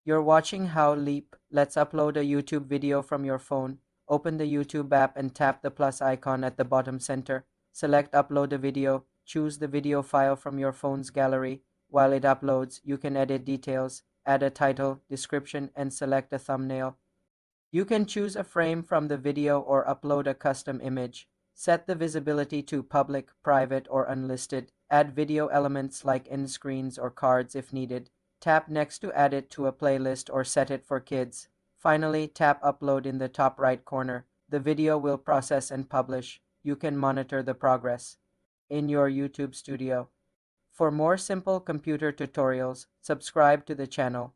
You're watching How Leap. Let's upload a YouTube video from your phone. Open the YouTube app and tap the plus icon at the bottom center. Select Upload a video. Choose the video file from your phone's gallery. While it uploads, you can edit details, add a title, description, and select a thumbnail. You can choose a frame from the video or upload a custom image. Set the visibility to public, private, or unlisted. Add video elements like end screens or cards if needed. Tap next to add it to a playlist or set it for kids. Finally, tap Upload in the top right corner. The video will process and publish. You can monitor the progress in your YouTube studio. For more simple computer tutorials, subscribe to the channel.